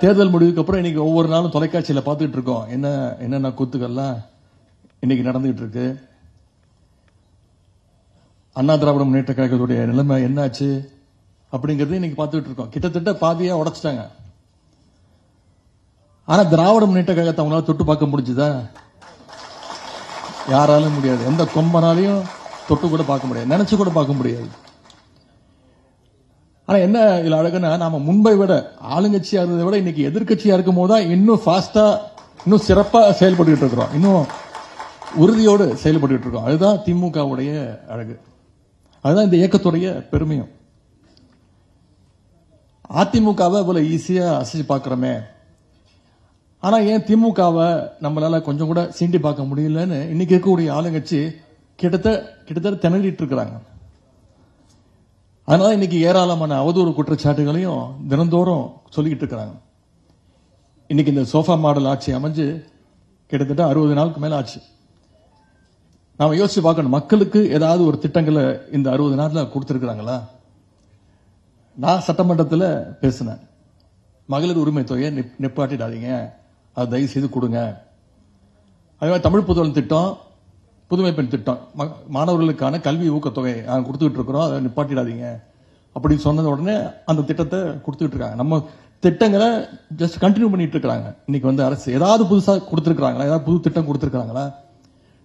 தேர்தல் முடிவுக்கு அப்புறம் இன்னைக்கு ஒவ்வொரு நாளும் தொலைக்காட்சியில பார்த்துட்டு இருக்கோம். என்னென்ன கூத்துக்கள்லாம் இன்னைக்கு நடந்துகிட்டு இருக்கு. அண்ணா திராவிட முன்னேற்ற கழகத்துடைய நிலைமை என்னாச்சு அப்படிங்கறது இன்னைக்கு பார்த்துட்டு இருக்கோம். கிட்டத்தட்ட பாதியா உடைச்சிட்டாங்க. ஆனா திராவிட முன்னேற்ற கழகத்தை அவங்களால தொட்டு பார்க்க முடிஞ்சுதா? யாராலும் முடியாது. எந்த கொம்பனாலையும் தொட்டு கூட பார்க்க முடியாது, நினைச்சு கூட பார்க்க முடியாது. ஆனா என்ன இதுல அழகுன்னா, நாம முன்பை விட ஆளுங்கட்சியா இருந்ததை விட இன்னைக்கு எதிர்கட்சியா இருக்கும் போதுதான் இன்னும் ஃபாஸ்டா, இன்னும் சிறப்பா செயல்பட்டு இருக்கிறோம். இன்னும் உறுதியோடு செயல்பட்டு இருக்கோம். அதுதான் திமுகவுடைய அழகு. அதுதான் இந்த இயக்கத்துடைய பெருமையும். அதிமுகவை இவ்வளவு ஈஸியா அசைச்சு பார்க்கிறோமே, ஆனா ஏன் திமுகவை நம்மளால கொஞ்சம் கூட சீண்டி பார்க்க முடியலன்னு இன்னைக்கு இருக்கக்கூடிய ஆளுங்கட்சி கிட்டத்தட்ட திணறிட்டு இருக்கிறாங்க. அதனால இன்னைக்கு ஏராளமான அவதூறு குற்றச்சாட்டுகளையும் தினந்தோறும் சொல்லிக்கிட்டு இருக்கிறாங்க. இன்னைக்கு இந்த சோஃபா மாடல் ஆட்சி அமைஞ்சு கிட்டத்தட்ட 60 நாளுக்கு மேல ஆச்சு. நாம யோசிச்சு பார்க்கணும், மக்களுக்கு ஏதாவது ஒரு திட்டங்களை இந்த 60 நாள்ல கொடுத்திருக்கிறாங்களா? நான் சட்டமன்றத்தில் பேசினேன். மகளிர் உரிமை தொகையை நிப்பாட்டிடாதீங்க, அதை தயவு செய்து கொடுங்க. அதே மாதிரி தமிழ் புதல்வன் திட்டம், புதுமை பெண் திட்டம், மாணவர்களுக்கான கல்வி ஊக்கத்தொகை கொடுத்துட்டு இருக்கிறோம், அதை நிப்பாட்டிடாதீங்க அப்படின்னு சொன்னது உடனே அந்த திட்டத்தை கொடுத்துட்டு இருக்காங்க. நம்ம திட்டங்களை ஜஸ்ட் கண்டினியூ பண்ணிட்டு இருக்காங்க. இன்னைக்கு வந்து அரசு ஏதாவது புதுசா கொடுத்திருக்காங்களா? ஏதாவது புது திட்டம் கொடுத்திருக்காங்களா?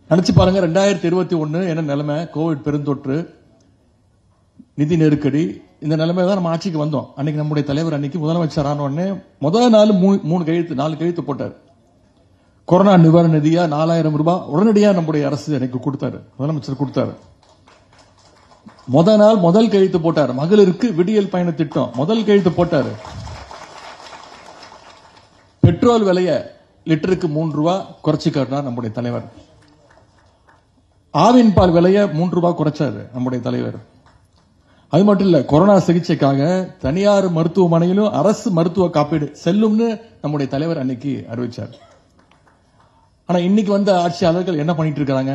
நினைச்சு பாருங்க. 2021 என்ன நிலைமை? கோவிட் பெருந்தொற்று, நிதி நெருக்கடி, இந்த நிலைமை தான் நம்ம ஆட்சிக்கு வந்தோம். அன்னைக்கு நம்முடைய தலைவர் அன்னைக்கு முதலமைச்சர் ஆன உடனே முதல் நாள் 4 கையெழுத்து போட்டார். கொரோனா நிவாரண நிதியா 4000 ரூபாய் உடனடியா நம்முடைய அரசு எனக்கு கொடுத்தாரு, முதலமைச்சர் கொடுத்தாரு. முதல் கையெழுத்து போட்டார். மகளிருக்கு விடியல் பயண திட்டம் முதல் கையெழுத்து போட்டாரு. பெட்ரோல் விலைய லிட்டருக்கு 3 ரூபாய் குறைச்சு காட்டினார் நம்முடைய தலைவர். ஆவின் பால் விலைய 3 ரூபாய் குறைச்சாரு நம்முடைய தலைவர். அது மட்டும் இல்ல, கொரோனா சிகிச்சைக்காக தனியார் மருத்துவமனையிலும் அரசு மருத்துவ காப்பீடு செல்லும்னு நம்முடைய தலைவர் அன்னைக்கு அறிவிச்சார். ஆனா இன்னைக்கு வந்த ஆட்சியாளர்கள் என்ன பண்ணிட்டு இருக்காங்க?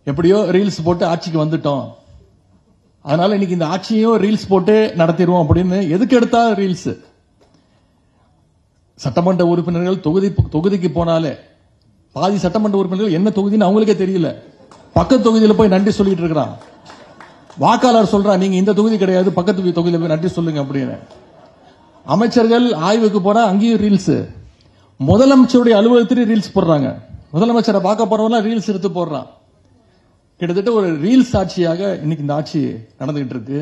எப்படியோ ரீல்ஸ் போட்டு ஆட்சிக்கு வந்துட்டோம், அதனால இன்னைக்கு இந்த ஆட்சியையும் ரீல்ஸ் போட்டு நடத்திடுவோம் அப்படின்னு எதுக்கு எடுத்தா ரீல்ஸ். சட்டமன்ற உறுப்பினர்கள் தொகுதிக்கு போனாலே பாதி சட்டமன்ற உறுப்பினர்கள் என்ன தொகுதின்னு அவங்களுக்கே தெரியல. பக்கத்து தொகுதியில் போய் நன்றி சொல்லிட்டு இருக்கிறான். வாக்காளர் சொல்றா, நீங்க இந்த தொகுதி கிடையாது, பக்கத்து தொகுதியில் போய் நன்றி சொல்லுங்க அப்படின்னு. அமைச்சர்கள் ஆய்வுக்கு போனா அங்கேயும் ரீல்ஸ். முதலமைச்சருடைய அலுவலகத்திலேயே ரீல்ஸ் போடுறாங்க. முதலமைச்சரை பார்க்க போறவங்க ரீல்ஸ் எடுத்து போடுறான். கிட்டத்தட்ட ஒரு ரீல்ஸ் ஆட்சியாக இன்னைக்கு இந்த ஆட்சி நடந்துகிட்டு இருக்கு.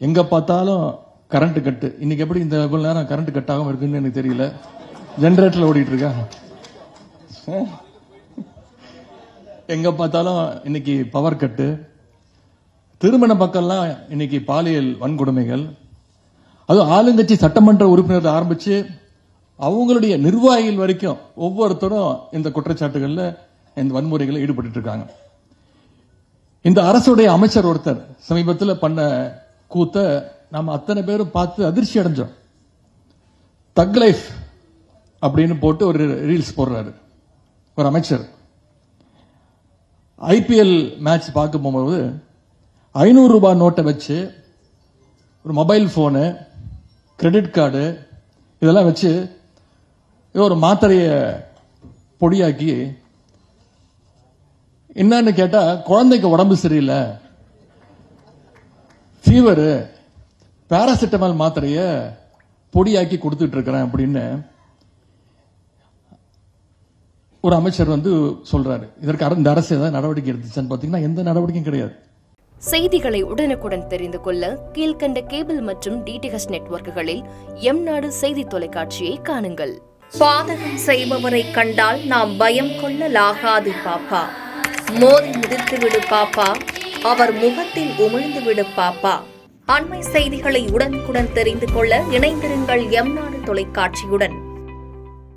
எங்க பார்த்தாலும் கரண்ட் கட்டு. இன்னைக்கு எப்படி இந்த இவ்வளவு நேரம் கரண்ட் கட் ஆகாம இருக்குன்னு எனக்கு தெரியல. ஜெனரேட்டர்ல ஓடிட்டு இருக்கா. எங்க பார்த்தாலும் இன்னைக்கு பவர் கட்டு. திருமண பக்கம்லாம் இன்னைக்கு பாலியல் வன்கொடுமைகள். அதுவும் ஆளுங்கட்சி சட்டமன்ற உறுப்பினர்கள் ஆரம்பிச்சு அவங்களுடைய நிர்வாகிகள் வரைக்கும் ஒவ்வொருத்தரும் இந்த குற்றச்சாட்டுகள்ல, இந்த வன்முறைகளில் ஈடுபட்டு இருக்காங்க. இந்த அரசுடைய அமைச்சர் ஒருத்தர் சமீபத்தில் பண்ண கூத்த நாம அத்தனை பேரும் பார்த்து அதிர்ச்சி அடைஞ்சோம். தக் லைஃப் அப்படின்னு போட்டு ஒரு ரீல்ஸ் போடுறாரு ஒரு அமைச்சர். ஐபிஎல் மேட்ச் பார்க்க போகும்போது 500 ரூபாய் நோட்டை வச்சு ஒரு மொபைல் போனு, கிரெடிட் கார்டு இதெல்லாம் வச்சு ஒரு மாத்திரைய பொடியாக்கி, என்னன்னு கேட்டா குழந்தைக்கு உடம்பு சரியில்லை, ஃபீவர், பாராசிட்டமால் மாத்திரைய பொடியாக்கி கொடுத்துட்டு இருக்கிறேன் அப்படின்னு ஒரு அமைச்சர் வந்து சொல்றாரு. இதற்கு இந்த அரசு ஏதாவது நடவடிக்கை எடுத்துச்சான்னு பாத்தீங்கன்னா எந்த நடவடிக்கையும் கிடையாது. செய்திகளை உடனுக்குடன் தெரிந்து கொள்ள கீழ்கண்ட கேபிள் மற்றும் டிடிஎச் நெட்வொர்க்குகளில் எம்நாடு செய்தி தொலைக்காட்சியை காணுங்கள். பாதகம் செய்பவரை கண்டால் நாம் பயம் கொள்ளலாகாது பாப்பா. மோதி மிதித்து விடு பாப்பா, அவர் முகத்தில் உமிழ்ந்து விடு பாப்பா. அண்மை செய்திகளை உடனுக்குடன் தெரிந்து கொள்ள இணைந்திருங்கள் எம்நாடு தொலைக்காட்சியுடன்.